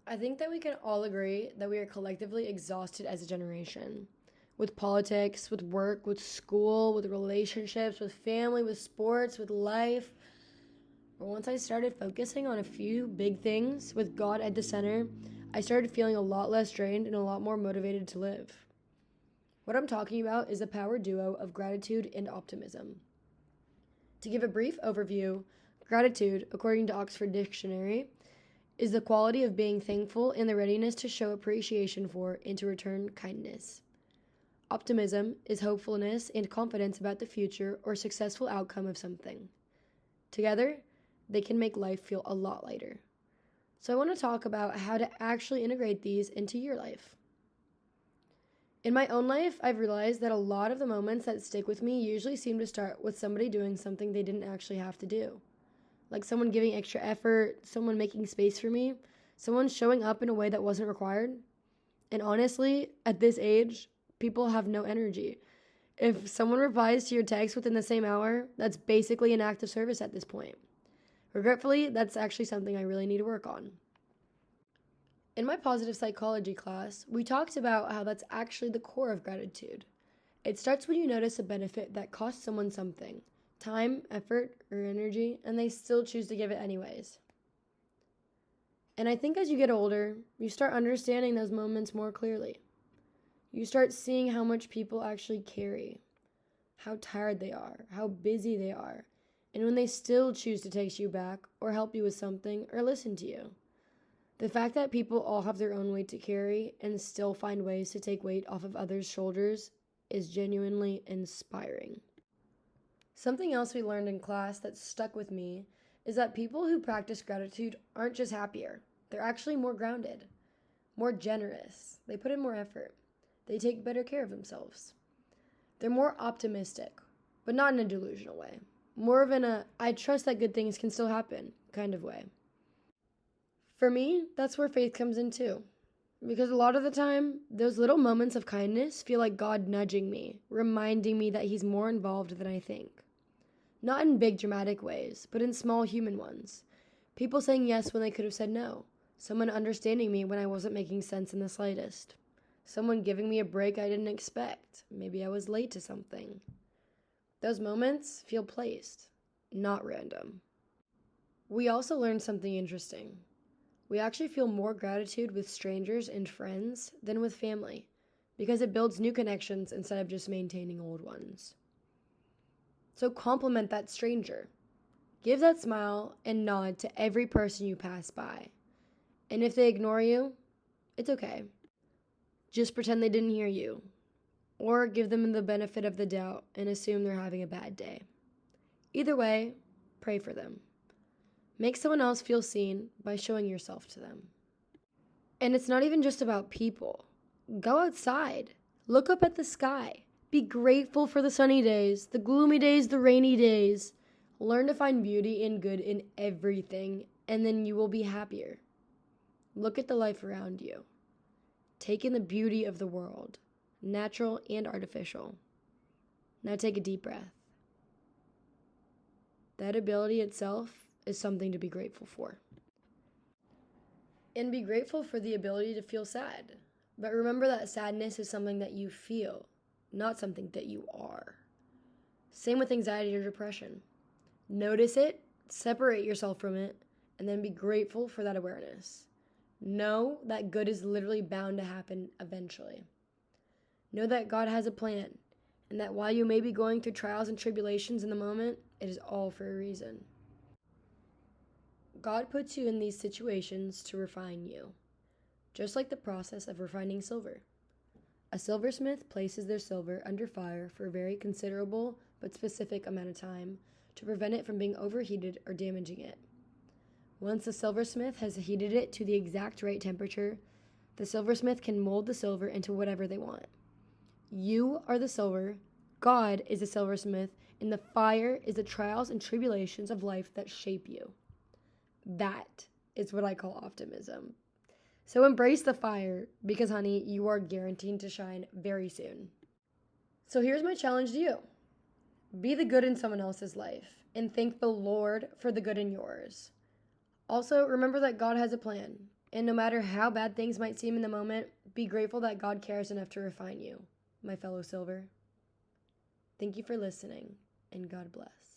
I think that we can all agree that we are collectively exhausted as a generation. With politics, with work, with school, with relationships, with family, with sports, with life. But once I started focusing on a few big things with God at the center, I started feeling a lot less drained and a lot more motivated to live. What I'm talking about is the power duo of gratitude and optimism. To give a brief overview, gratitude, according to Oxford Dictionary, is the quality of being thankful and the readiness to show appreciation for and to return kindness. Optimism is hopefulness and confidence about the future or successful outcome of something. Together, they can make life feel a lot lighter. So I want to talk about how to actually integrate these into your life. In my own life, I've realized that a lot of the moments that stick with me usually seem to start with somebody doing something they didn't actually have to do. Like someone giving extra effort, someone making space for me, someone showing up in a way that wasn't required. And honestly, at this age, people have no energy. If someone replies to your text within the same hour, that's basically an act of service at this point. Regretfully, that's actually something I really need to work on. In my positive psychology class, we talked about how that's actually the core of gratitude. It starts when you notice a benefit that costs someone something, time, effort, or energy, and they still choose to give it anyways. And I think as you get older, you start understanding those moments more clearly. You start seeing how much people actually carry, how tired they are, how busy they are, and when they still choose to text you back or help you with something or listen to you. The fact that people all have their own weight to carry and still find ways to take weight off of others' shoulders is genuinely inspiring. Something else we learned in class that stuck with me is that people who practice gratitude aren't just happier, they're actually more grounded, more generous. They put in more effort. They take better care of themselves. They're more optimistic, but not in a delusional way. More of I trust that good things can still happen kind of way. For me, that's where faith comes in too. Because a lot of the time, those little moments of kindness feel like God nudging me, reminding me that He's more involved than I think. Not in big dramatic ways, but in small human ones. People saying yes when they could have said no. Someone understanding me when I wasn't making sense in the slightest. Someone giving me a break I didn't expect. Maybe I was late to something. Those moments feel placed, not random. We also learned something interesting. We actually feel more gratitude with strangers and friends than with family because it builds new connections instead of just maintaining old ones. So compliment that stranger. Give that smile and nod to every person you pass by. And if they ignore you, it's okay. Just pretend they didn't hear you. Or give them the benefit of the doubt and assume they're having a bad day. Either way, pray for them. Make someone else feel seen by showing yourself to them. And it's not even just about people. Go outside. Look up at the sky. Be grateful for the sunny days, the gloomy days, the rainy days. Learn to find beauty and good in everything, and then you will be happier. Look at the life around you. Take in the beauty of the world, natural and artificial. Now take a deep breath. That ability itself is something to be grateful for. And be grateful for the ability to feel sad. But remember that sadness is something that you feel, not something that you are. Same with anxiety or depression. Notice it, separate yourself from it, and then be grateful for that awareness. Know that good is literally bound to happen eventually. Know that God has a plan, and that while you may be going through trials and tribulations in the moment, it is all for a reason. God puts you in these situations to refine you, just like the process of refining silver. A silversmith places their silver under fire for a very considerable but specific amount of time to prevent it from being overheated or damaging it. Once the silversmith has heated it to the exact right temperature, the silversmith can mold the silver into whatever they want. You are the silver, God is the silversmith, and the fire is the trials and tribulations of life that shape you. That is what I call optimism. So embrace the fire because, honey, you are guaranteed to shine very soon. So here's my challenge to you. Be the good in someone else's life and thank the Lord for the good in yours. Also, remember that God has a plan And no matter how bad things might seem in the moment, be grateful that God cares enough to refine you, my fellow silver. Thank you for listening, and God bless.